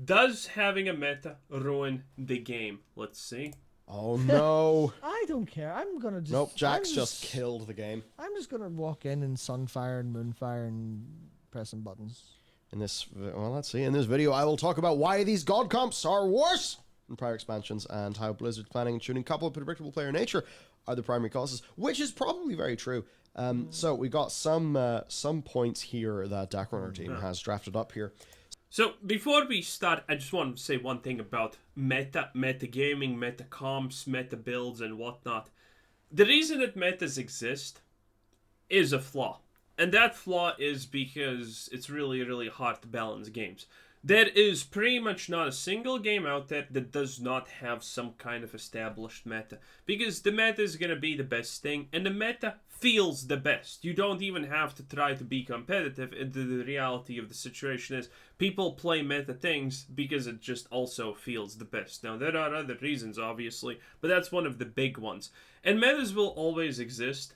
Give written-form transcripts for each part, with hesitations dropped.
Does having a meta ruin the game? Let's see. Oh no. I don't care. I'm gonna just. Nope, Jax just killed the game. I'm just gonna walk in and sunfire and moonfire and pressing buttons. In this, well, let's see. In this video, I will talk about why these god comps are worse than prior expansions and how Blizzard's planning and tuning coupled with predictable player nature are the primary causes, which is probably very true. So we got some points here that Dacron team has drafted up here. So before we start, I just want to say one thing about metagaming, meta comps, meta builds, and whatnot. The reason that metas exist is a flaw. And that flaw is because it's really, really hard to balance games. There is pretty much not a single game out there that does not have some kind of established meta. Because the meta is going to be the best thing, and the meta feels the best. You don't even have to try to be competitive. The reality of the situation is people play meta things because it just also feels the best. Now, there are other reasons, obviously, but that's one of the big ones. And metas will always exist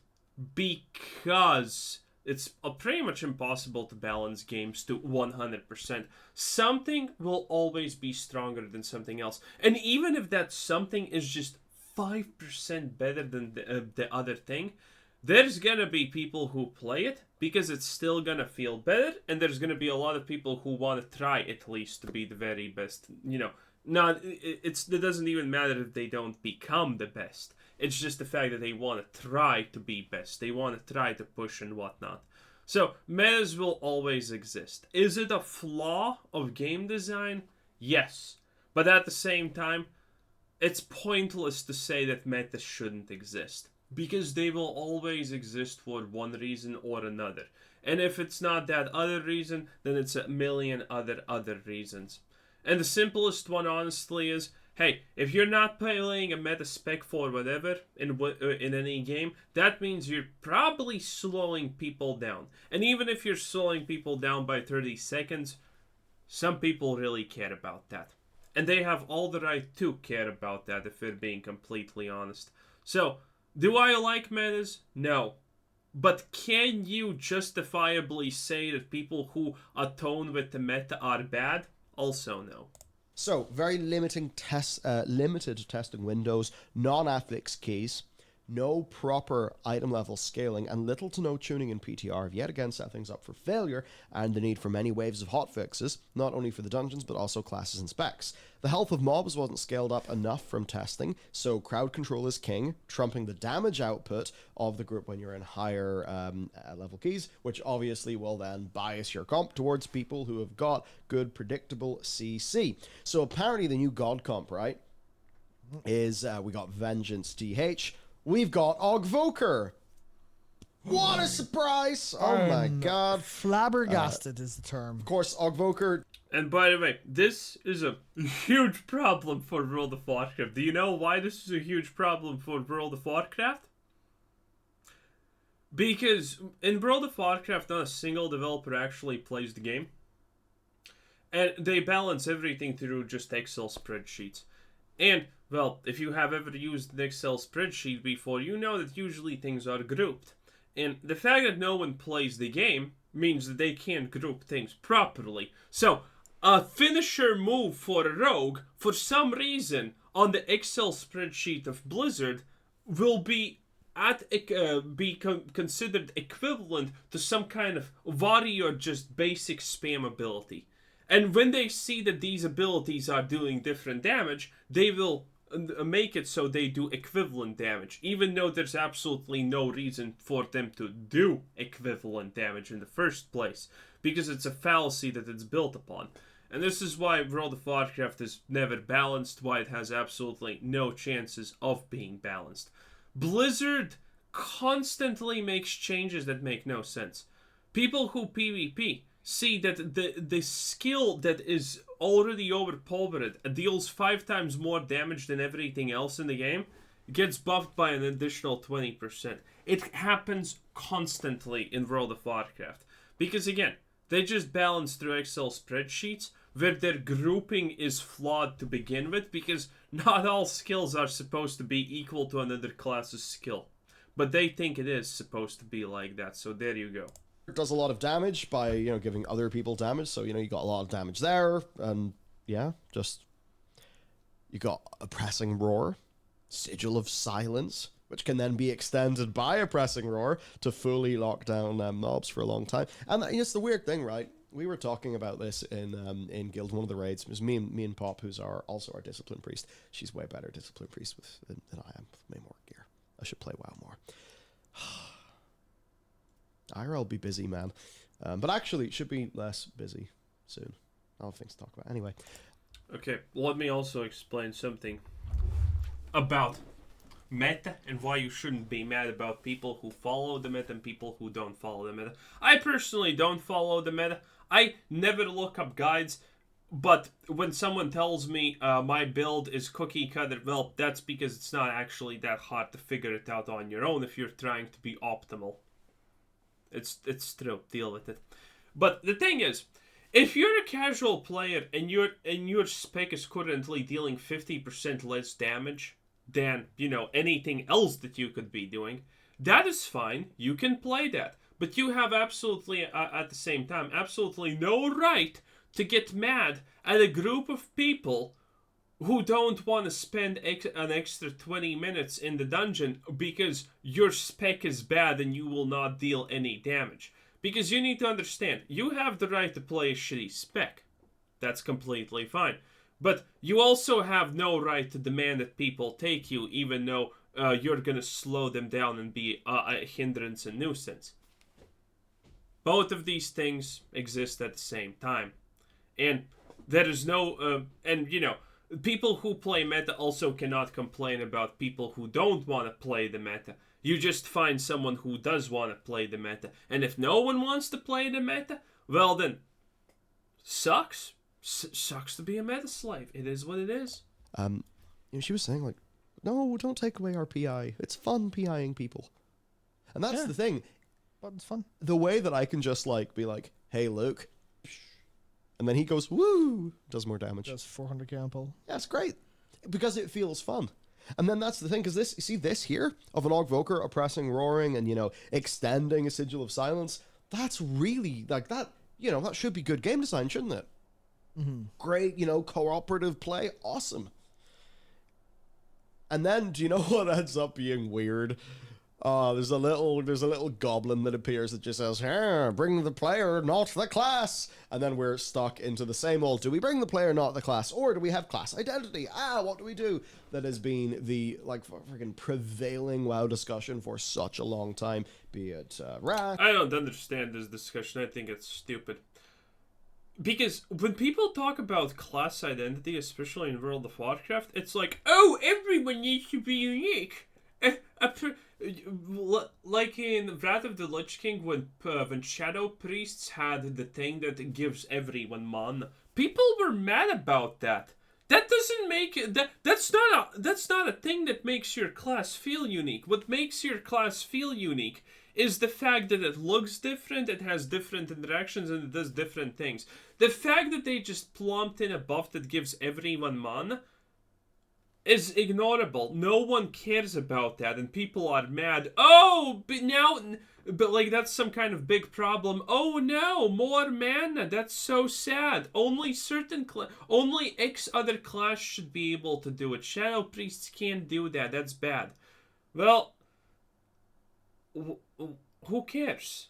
because it's pretty much impossible to balance games to 100%. Something will always be stronger than something else. And even if that something is just 5% better than the other thing, there's gonna be people who play it because it's still gonna feel better, and there's gonna be a lot of people who want to try at least to be the very best. It doesn't even matter if they don't become the best. It's just the fact that they want to try to be best. They want to try to push and whatnot. So, metas will always exist. Is it a flaw of game design? Yes. But at the same time, it's pointless to say that metas shouldn't exist. Because they will always exist for one reason or another. And if it's not that other reason, then it's a million other reasons. And the simplest one, honestly, is, hey, if you're not playing a meta spec for whatever in any game, that means you're probably slowing people down. And even if you're slowing people down by 30 seconds, some people really care about that. And they have all the right to care about that, if we're being completely honest. So, do I like metas? No. But can you justifiably say that people who atone with the meta are bad? Also no. So, very limited testing windows, non-affix keys, no proper item level scaling, and little to no tuning in PTR have yet again set things up for failure, and the need for many waves of hotfixes, not only for the dungeons but also classes and specs. The health of mobs wasn't scaled up enough from testing, so crowd control is king, trumping the damage output of the group when you're in higher level keys, which obviously will then bias your comp towards people who have got good predictable CC. So apparently the new god comp, right, is we got Vengeance DH, we've got Ogvoker. What a surprise! Oh my god. Flabbergasted is the term. Of course, Ogvoker. And by the way, this is a huge problem for World of Warcraft. Do you know why this is a huge problem for World of Warcraft? Because in World of Warcraft, not a single developer actually plays the game. And they balance everything through just Excel spreadsheets. And, well, if you have ever used an Excel spreadsheet before, you know that usually things are grouped. And the fact that no one plays the game means that they can't group things properly. So, a finisher move for a rogue, for some reason, on the Excel spreadsheet of Blizzard, will be considered equivalent to some kind of warrior just basic spam ability. And when they see that these abilities are doing different damage, they will make it so they do equivalent damage, even though there's absolutely no reason for them to do equivalent damage in the first place, because it's a fallacy that it's built upon. And this is why World of Warcraft is never balanced, why it has absolutely no chances of being balanced. Blizzard constantly makes changes that make no sense. People who PvP see that the skill that is already overpowered deals 5 times more damage than everything else in the game, gets buffed by an additional 20%. It happens constantly in World of Warcraft. Because again, they just balance through Excel spreadsheets where their grouping is flawed to begin with, because not all skills are supposed to be equal to another class's skill. But they think it is supposed to be like that, so there you go. Does a lot of damage by, giving other people damage, so, you got a lot of damage there, and yeah, just you got a pressing roar, sigil of silence, which can then be extended by a pressing roar to fully lock down mobs for a long time. And it's the weird thing, right? We were talking about this in Guild, one of the raids. It was me and Pop, who's also our discipline priest. She's way better discipline priest than I am. Way more gear. I should play WoW more. Ira will be busy, man. But actually, it should be less busy soon. I'll have things to talk about. Anyway. Okay, let me also explain something about meta and why you shouldn't be mad about people who follow the meta and people who don't follow the meta. I personally don't follow the meta. I never look up guides, but when someone tells me my build is cookie cutter, well, that's because it's not actually that hard to figure it out on your own if you're trying to be optimal. It's true. Deal with it. But the thing is, if you're a casual player and your spec is currently dealing 50% less damage than, anything else that you could be doing, that is fine. You can play that. But you have absolutely, at the same time, absolutely no right to get mad at a group of people who don't want to spend an extra 20 minutes in the dungeon because your spec is bad and you will not deal any damage. Because you need to understand, you have the right to play a shitty spec. That's completely fine. But you also have no right to demand that people take you even though you're going to slow them down and be a hindrance and nuisance. Both of these things exist at the same time. And there is no... people who play meta also cannot complain about people who don't want to play the meta. You just find someone who does want to play the meta. And if no one wants to play the meta, well then, sucks. Sucks to be a meta slave. It is what it is. She was saying, like, no, don't take away our PI. It's fun PIing people. And that's the thing. But it's fun. The way that I can just, like, be like, hey, Luke. And then he goes, woo, does more damage. Does 400k on pull. Yeah, it's great. Because it feels fun. And then that's the thing, because this here, of an Ogvoker oppressing, roaring, and, extending a sigil of silence, that's really, like, that should be good game design, shouldn't it? Mm-hmm. Great, cooperative play, awesome. And then, do you know what ends up being weird? There's a little goblin that appears that just says, "Hey, bring the player, not the class." And then we're stuck into the same old, do we bring the player, not the class? Or do we have class identity? What do we do? That has been the, freaking prevailing WoW discussion for such a long time. Be it, Wrath. I don't understand this discussion. I think it's stupid. Because when people talk about class identity, especially in World of Warcraft, it's like, oh, everyone needs to be unique. Like in Wrath of the Lich King, when Shadow Priests had the thing that gives everyone mana, people were mad about that. That doesn't make that's not a thing that makes your class feel unique. What makes your class feel unique is the fact that it looks different, it has different interactions, and it does different things. The fact that they just plumped in a buff that gives everyone mana is ignorable. No one cares about that, and people are mad. Oh, but like that's some kind of big problem. Oh no, more mana. That's so sad. Only only X other class should be able to do it. Shadow Priests can't do that. That's bad. Well, who cares?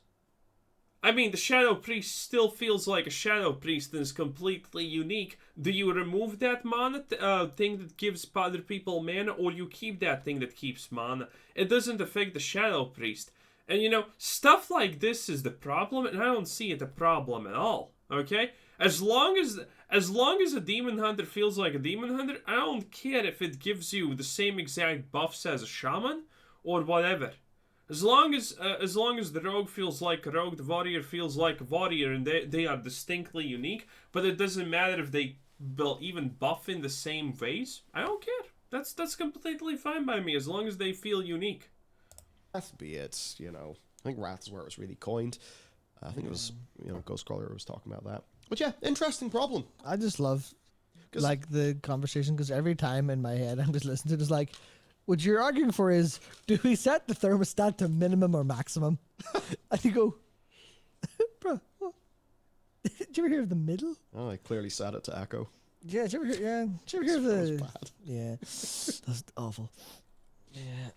I mean, the Shadow Priest still feels like a Shadow Priest and is completely unique. Do you remove that mana thing that gives other people mana, or you keep that thing that keeps mana? It doesn't affect the Shadow Priest. And stuff like this is the problem, and I don't see it a problem at all. Okay? As long as a Demon Hunter feels like a Demon Hunter, I don't care if it gives you the same exact buffs as a Shaman, or whatever. As long as the rogue feels like a rogue, the warrior feels like a warrior, and they are distinctly unique, but it doesn't matter if they will even buff in the same ways. I don't care. That's completely fine by me, as long as they feel unique. Wrath be it, I think Wrath is where it was really coined. I think it was, Ghostcrawler was talking about that. But yeah, interesting problem. I just love, the conversation, because every time in my head I'm just listening to it, it's like, what you're arguing for is, do we set the thermostat to minimum or maximum? And you go, bro, what? Did you ever hear of the middle? Oh, I clearly set it to echo. Yeah, did you ever hear? Yeah, did you ever hear That was the? bad. Yeah, that's awful. Yeah.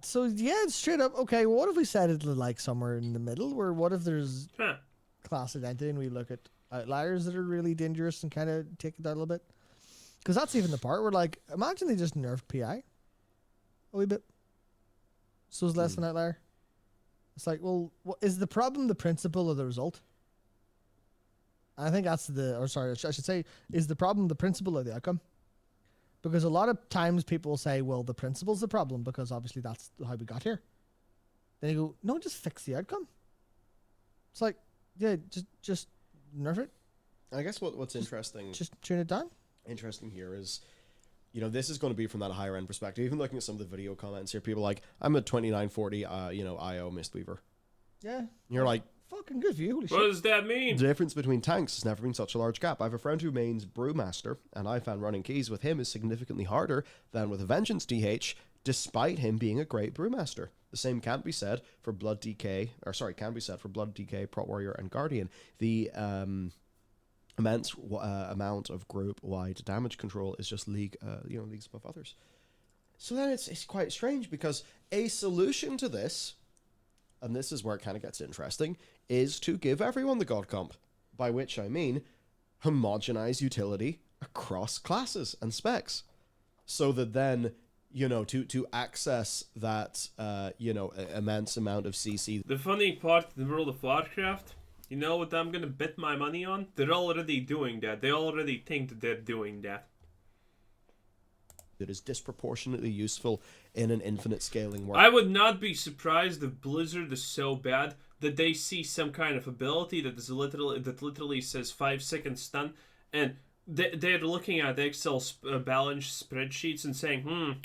So yeah, straight up. Okay, well, what if we set it like somewhere in the middle? Where what if there's Huh. class identity and we look at outliers that are really dangerous and kind of take it down a little bit? Because that's even the part where, like, imagine they just nerfed PI a wee bit, so it's less an outlier. It's like, well, what, is the problem the principle or the result? I think that's I should say, is the problem the principle or the outcome? Because a lot of times people say, well, the principle's the problem because obviously that's how we got here. Then you go, no, just fix the outcome. It's like, yeah, just nerf it. I guess what's interesting. Just tune it down. Interesting here is, you know, this is going to be from that higher end perspective. Even looking at some of the video comments here, people are like, I'm a 2940, IO Mistweaver. Yeah. And you're like, fucking good for you. Holy What shit. does that mean? the difference between tanks has never been such a large gap. I have a friend who mains Brewmaster, and I found running keys with him is significantly harder than with a Vengeance DH, despite him being a great Brewmaster. The same can't be said for Blood DK, Prot Warrior, and Guardian. The immense amount of group-wide damage control is just leagues above others. So then it's quite strange, because a solution to this, and this is where it kind of gets interesting, is to give everyone the God Comp, by which I mean homogenize utility across classes and specs, so that then, to access that, immense amount of CC. The funny part of the World of Warcraft, you know what I'm gonna bet my money on? They're already doing that. They already think that they're doing that. That is disproportionately useful in an infinite scaling world. I would not be surprised if Blizzard is so bad that they see some kind of ability that literally says 5-second stun, and they're looking at Excel balance spreadsheets and saying,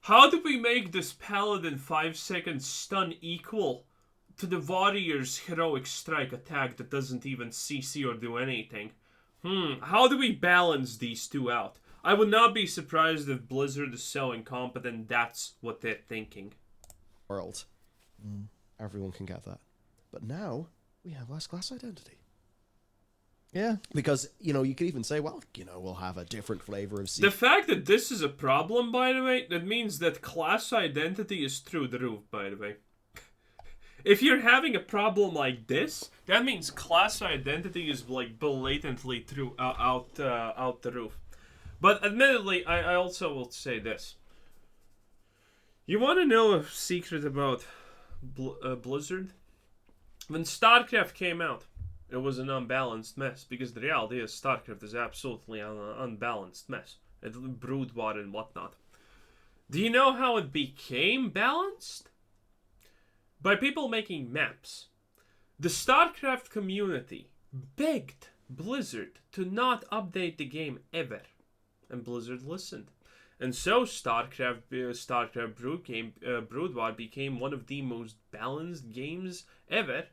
how do we make this paladin 5-second stun equal to the warrior's heroic strike attack that doesn't even CC or do anything? How do we balance these two out? I would not be surprised if Blizzard is so incompetent that's what they're thinking. World. Everyone can get that. But now, we have less class identity. Yeah. Because, you could even say, well, we'll have a different flavor of The fact that this is a problem, by the way, that means that class identity is through the roof, by the way. If you're having a problem like this, that means class identity is, like, blatantly out the roof. But admittedly, I also will say this. You want to know a secret about Blizzard? When StarCraft came out, it was an unbalanced mess, because the reality is StarCraft is absolutely an unbalanced mess. It brood war and whatnot. Do you know how it became balanced? By people making maps. The StarCraft community begged Blizzard to not update the game ever. And Blizzard listened. And so StarCraft Brood War became one of the most balanced games ever,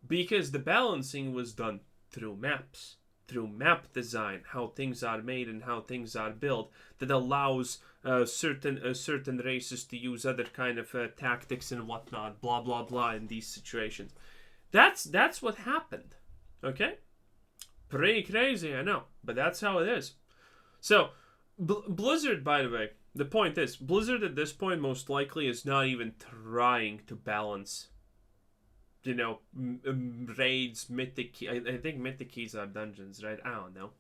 because the balancing was done through maps, through map design, how things are made and how things are built, that allows certain races to use other kind of tactics and whatnot, blah blah blah, in these situations. That's what happened. Okay, pretty crazy, I know, but that's how it is. So Blizzard, by the way, the point is, Blizzard at this point most likely is not even trying to balance, raids, mythic. I think mythic keys are dungeons, right? I don't know.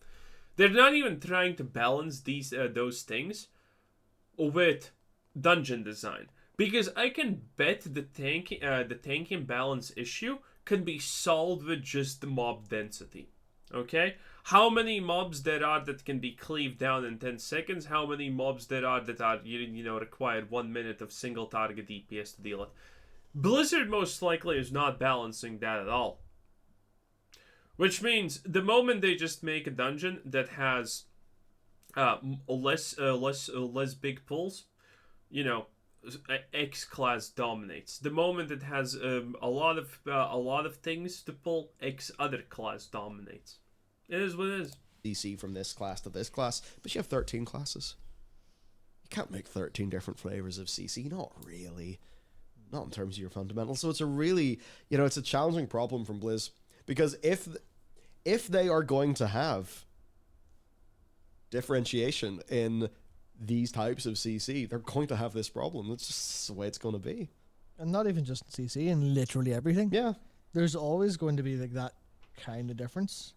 They're not even trying to balance those things with dungeon design, because I can bet the tank imbalance issue can be solved with just the mob density. Okay? How many mobs there are that can be cleaved down in 10 seconds? How many mobs there are that are, required 1 minute of single target DPS to deal with? Blizzard most likely is not balancing that at all. Which means the moment they just make a dungeon that has less big pulls, X class dominates. The moment it has a lot of things to pull, X other class dominates. It is what it is. DC from this class to this class, but you have 13 classes. You can't make 13 different flavors of CC, not really. Not in terms of your fundamentals. So it's a really, it's a challenging problem from Blizz, because if they are going to have differentiation in these types of CC, they're going to have this problem. That's just the way it's going to be. And not even just in CC, in literally everything. Yeah. There's always going to be like that kind of difference.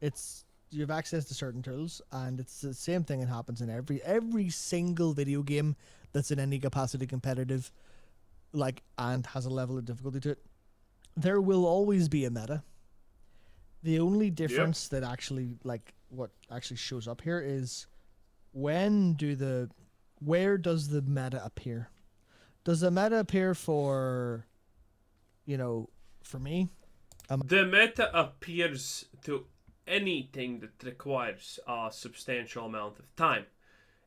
It's you have access to certain tools, and it's the same thing that happens in every single video game that's in any capacity competitive, like, and has a level of difficulty to it. There will always be a meta. The only difference that actually, like, what actually shows up here is where does the meta appear? Does the meta appear for, for me? The meta appears to anything that requires a substantial amount of time.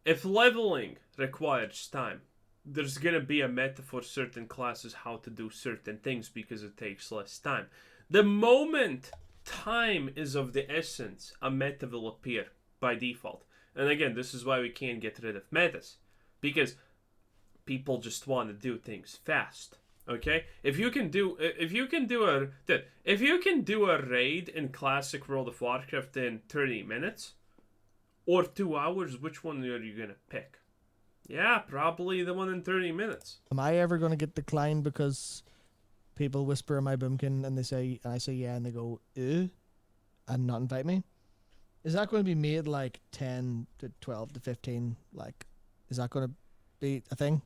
If leveling requires time, there's going to be a meta for certain classes how to do certain things because it takes less time. The moment time is of the essence, a meta will appear by default. And again, this is why we can't get rid of metas, because people just want to do things fast. Okay, if you can do a raid in classic World of Warcraft in 30 minutes or 2 hours, which one are you gonna pick? Yeah, probably the one in 30 minutes. Am I ever gonna get declined because people whisper in my boomkin and I say yeah, and they go and not invite me? Is that going to be made like 10 to 12 to 15? Like, is that going to be a thing?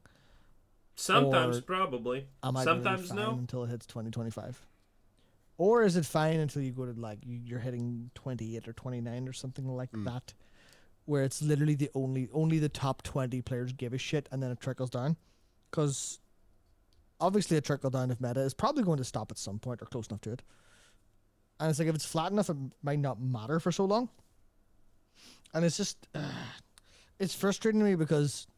Sometimes, probably. Am I Sometimes fine no. until it hits 2025? Or is it fine until you go to, like, you're hitting 28 or 29 or something like that, where it's literally only the top 20 players give a shit, and then it trickles down? Because obviously a trickle down of meta is probably going to stop at some point or close enough to it. And it's like, if it's flat enough, it might not matter for so long. And it's just, it's frustrating to me because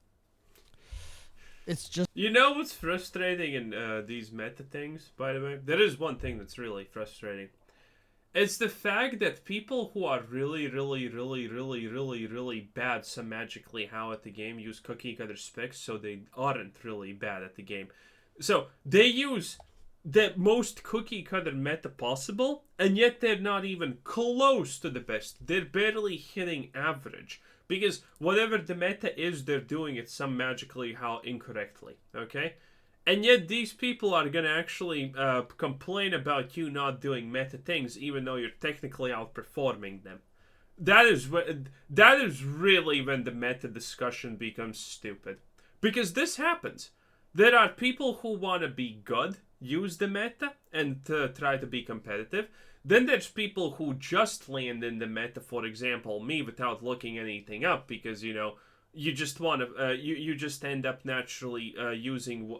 it's just... You know what's frustrating in these meta things, by the way? There is one thing that's really frustrating. It's the fact that people who are really bad magically how at the game use cookie cutter specs, so they aren't really bad at the game. So they use the most cookie cutter meta possible, and yet they're not even close to the best. They're barely hitting average. Because whatever the meta is, they're doing it some magically how incorrectly, okay? And yet these people are going to actually complain about you not doing meta things, even though you're technically outperforming them. That is really when the meta discussion becomes stupid. Because this happens. There are people who want to be good, use the meta, and try to be competitive. Then there's people who just land in the meta, for example, me, without looking anything up, because, you just want to, you just end up naturally using,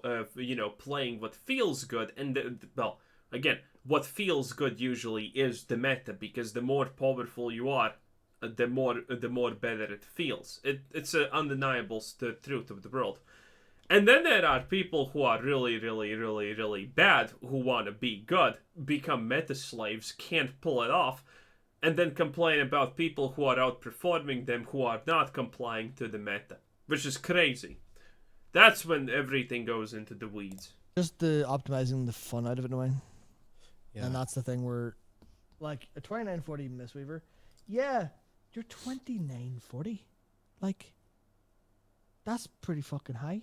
playing what feels good. And, well, again, what feels good usually is the meta, because the more powerful you are, the more better it feels. It's an undeniable truth of the world. And then there are people who are really bad, who want to be good, become meta slaves, can't pull it off, and then complain about people who are outperforming them who are not complying to the meta, which is crazy. That's when everything goes into the weeds. Just the optimizing the fun out of it in a way. Yeah. And that's the thing where, like, a 2940 Mistweaver, yeah, you're 2940. Like, that's pretty fucking high.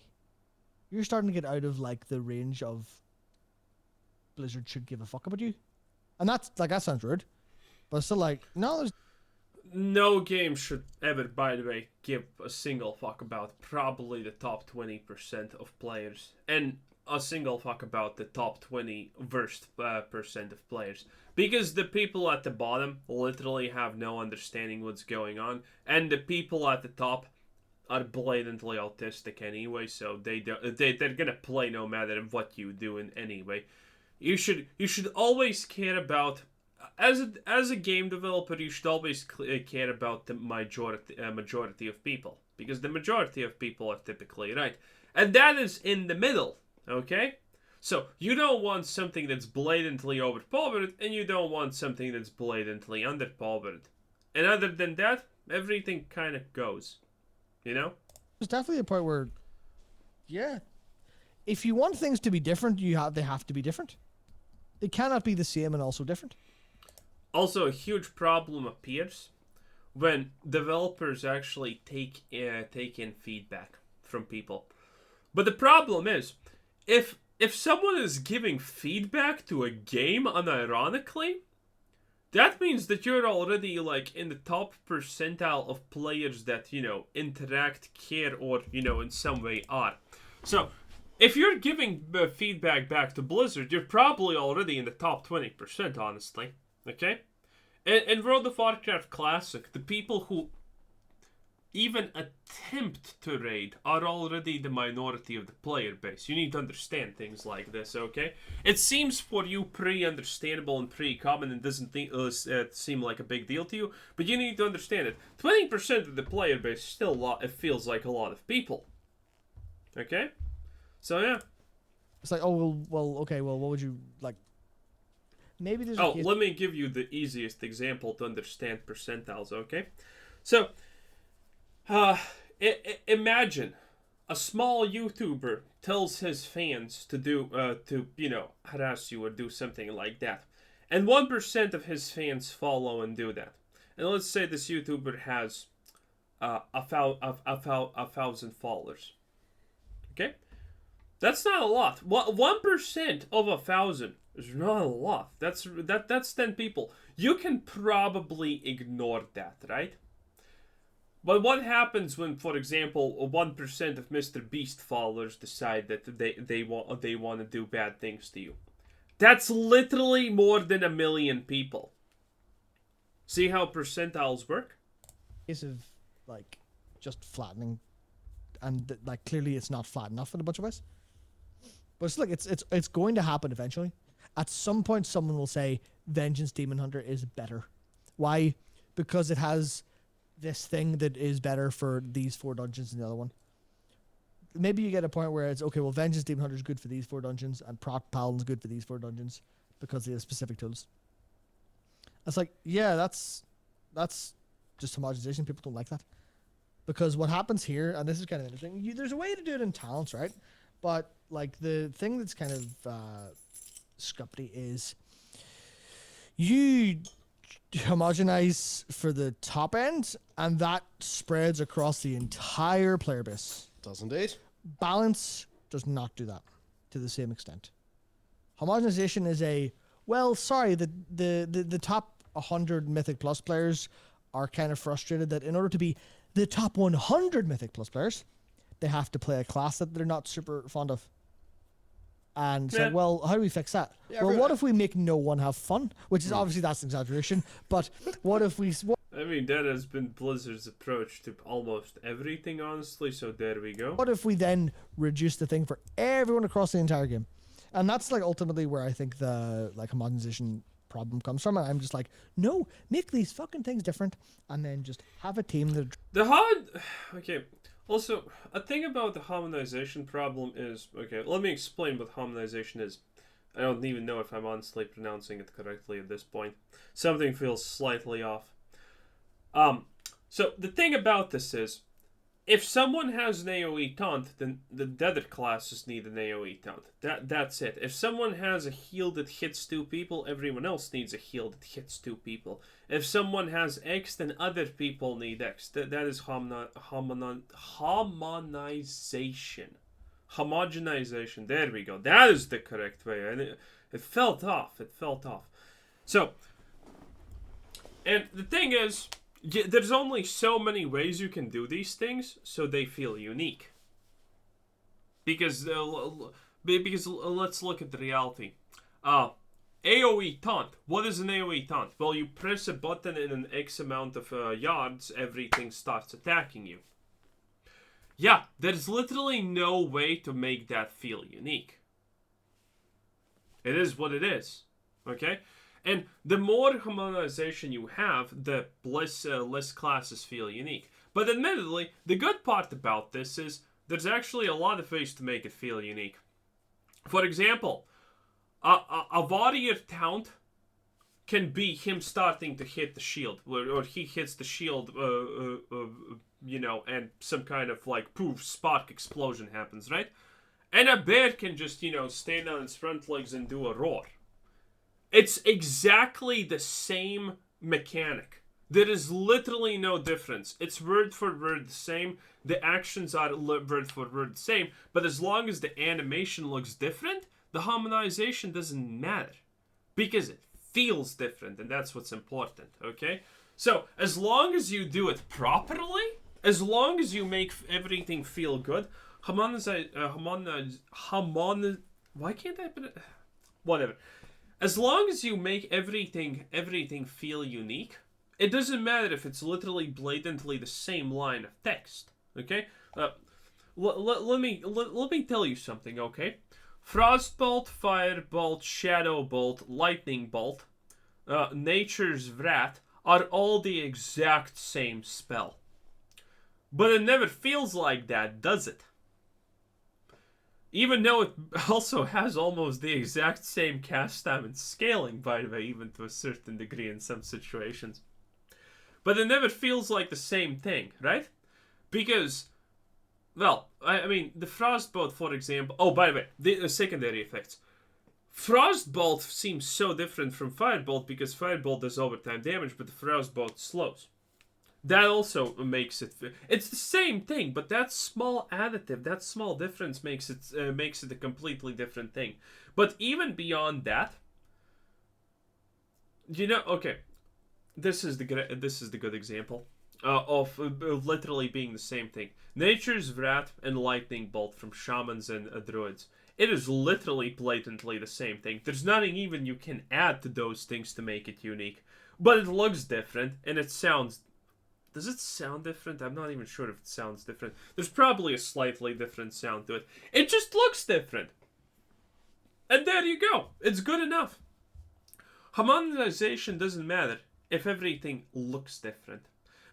You're starting to get out of, like, the range of Blizzard should give a fuck about you. And that's, like, that sounds rude. But it's still like, no, there's... No game should ever, by the way, give a single fuck about probably the top 20% of players. And a single fuck about the top 20 worst percent of players. Because the people at the bottom literally have no understanding what's going on. And the people at the top are blatantly autistic anyway, so they're gonna play no matter what you do in anyway. You should always care about, as a game developer, you should always care about the majority of people, because the majority of people are typically right, and that is in the middle. Okay, so you don't want something that's blatantly overpowered, and you don't want something that's blatantly underpowered, and other than that, everything kind of goes. There's definitely a point where, yeah, if you want things to be different, they have to be different. They cannot be the same and also different. Also, a huge problem appears when developers actually take in feedback from people. But the problem is, if someone is giving feedback to a game unironically, that means that you're already like in the top percentile of players that, interact, care, or, in some way are. So, if you're giving feedback back to Blizzard, you're probably already in the top 20%, honestly. Okay? In World of Warcraft Classic, the people who even attempt to raid are already the minority of the player base. You need to understand things like this, okay? It seems for you pretty understandable and pretty common and doesn't seem like a big deal to you, but you need to understand it. 20% of the player base is still a lot. It feels like a lot of people. Okay? So, yeah. It's like, oh, well, okay, well, what would you, like... Maybe there's let me give you the easiest example to understand percentiles, okay? So... imagine a small YouTuber tells his fans to do, harass you or do something like that. And 1% of his fans follow and do that. And let's say this YouTuber has a thousand followers. Okay? That's not a lot. 1% of 1,000 is not a lot. That's 10 people. You can probably ignore that, right? But what happens when, for example, 1% of Mr. Beast followers decide that they want to do bad things to you? That's literally more than 1 million people. See how percentiles work? Case of like just flattening, and like clearly it's not flat enough in a bunch of ways. But it's like it's going to happen eventually. At some point, someone will say Vengeance Demon Hunter is better. Why? Because it has this thing that is better for these 4 dungeons than the other one. Maybe you get a point where it's, okay, well, Vengeance Demon Hunter is good for these 4 dungeons, and Proc Paladin's good for these 4 dungeons, because they have specific tools. It's like, yeah, that's just homogenization. People don't like that. Because what happens here, and this is kind of interesting, there's a way to do it in talents, right? But, like, the thing that's kind of scuppity is you homogenize for the top end, and that spreads across the entire player base. Does indeed. Balance does not do that to the same extent. Homogenization is the top 100 Mythic Plus players are kind of frustrated that in order to be the top 100 Mythic Plus players, they have to play a class that they're not super fond of. And so, well, how do we fix that? Yeah, well, what if we make no one have fun? Which is obviously, that's an exaggeration, but what if we... I mean, that has been Blizzard's approach to almost everything, honestly, so there we go. What if we then reduce the thing for everyone across the entire game? And that's, like, ultimately where I think the, like, homogenization problem comes from. And I'm just like, no, make these fucking things different, and then just have a team that... Okay... Also, a thing about the harmonization problem is... Okay, let me explain what harmonization is. I don't even know if I'm honestly pronouncing it correctly at this point. Something feels slightly off. So, the thing about this is, if someone has an AoE taunt, then the other classes need an AoE taunt. That's it. If someone has a heal that hits 2 people, everyone else needs a heal that hits 2 people. If someone has X, then other people need X. That is harmonization. Homogenization. There we go. That is the correct way. And it felt off. So, and the thing is, there's only so many ways you can do these things, so they feel unique. Because let's look at the reality. AoE taunt. What is an AoE taunt? Well, you press a button in an X amount of yards, everything starts attacking you. Yeah, there's literally no way to make that feel unique. It is what it is. Okay? And the more harmonization you have, the less classes feel unique. But admittedly, the good part about this is there's actually a lot of ways to make it feel unique. For example, a warrior taunt can be him starting to hit the shield, or he hits the shield, and some kind of like poof, spark explosion happens, right? And a bear can just, stand on its front legs and do a roar. It's exactly the same mechanic. There is literally no difference. It's word for word the same. The actions are word for word the same. But as long as the animation looks different, the harmonization doesn't matter. Because it feels different, and that's what's important, okay? So, as long as you do it properly, as long as you make everything feel good, why can't I put it? Whatever. As long as you make everything feel unique, it doesn't matter if it's literally blatantly the same line of text. Okay? Let me tell you something. Okay? Frostbolt, Firebolt, Shadowbolt, Lightning Bolt, Nature's Wrath are all the exact same spell. But it never feels like that, does it? Even though it also has almost the exact same cast time and scaling, by the way, even to a certain degree in some situations. But it never feels like the same thing, right? Because, well, I mean, the Frostbolt, for example... Oh, by the way, the secondary effects. Frostbolt seems so different from Firebolt because Firebolt does overtime damage, but the Frostbolt slows. That also makes it... It's the same thing, but that small additive, that small difference makes it a completely different thing. But even beyond that, okay, this is the good example of literally being the same thing. Nature's Wrath and Lightning Bolt from Shamans and Druids. It is literally blatantly the same thing. There's nothing even you can add to those things to make it unique. But it looks different, and it sounds... Does it sound different? I'm not even sure if it sounds different. There's probably a slightly different sound to it. It just looks different. And there you go. It's good enough. Harmonization doesn't matter if everything looks different.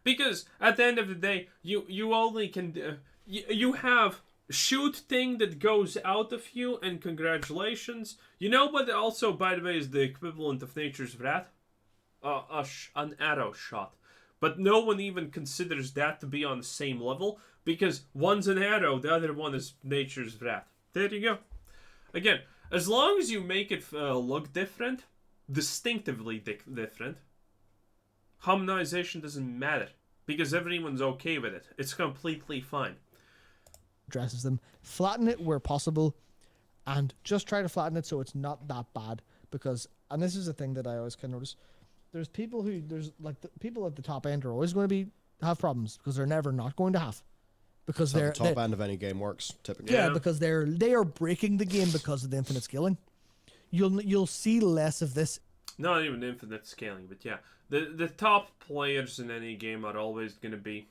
Because at the end of the day, you only can... you have shoot thing that goes out of you, and congratulations. You know what also, by the way, is the equivalent of Nature's Wrath? An arrow shot. But no one even considers that to be on the same level, because one's an arrow, the other one is Nature's Wrath. There you go. Again, as long as you make it look different, distinctively different, harmonization doesn't matter, because everyone's okay with it. It's completely fine. Addresses them, flatten it where possible, and just try to flatten it so it's not that bad. Because, and this is a thing that I always can notice, there's people people at the top end are always going to have problems because they're never not going to have, because the top end of any game works typically. Yeah, because they are breaking the game because of the infinite scaling. You'll see less of this. Not even infinite scaling, but yeah, the top players in any game are always going to be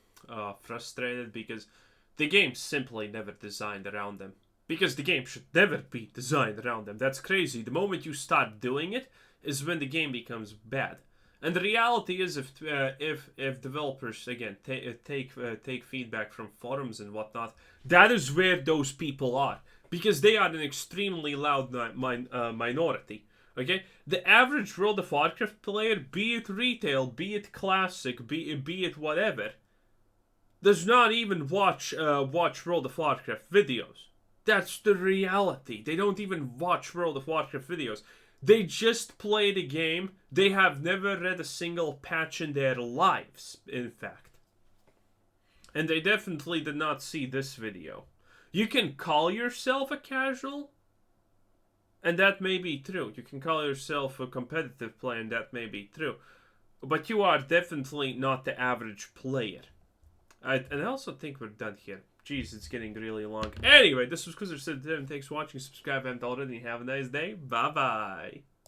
frustrated because the game's simply never designed around them. Because the game should never be designed around them. That's crazy. The moment you start doing it is when the game becomes bad. And the reality is, if developers again take feedback from forums and whatnot, that is where those people are, because they are an extremely loud minority. Okay, the average World of Warcraft player, be it retail, be it classic, be it whatever, does not even watch World of Warcraft videos. That's the reality. They don't even watch World of Warcraft videos. They just play the game. They have never read a single patch in their lives, in fact. And they definitely did not see this video. You can call yourself a casual, and that may be true. You can call yourself a competitive player, and that may be true. But you are definitely not the average player. And I also think we're done here. Jeez, it's getting really long. Anyway, this was Kuzer Said, and thanks for watching. Subscribe if you haven't already. Have a nice day. Bye-bye.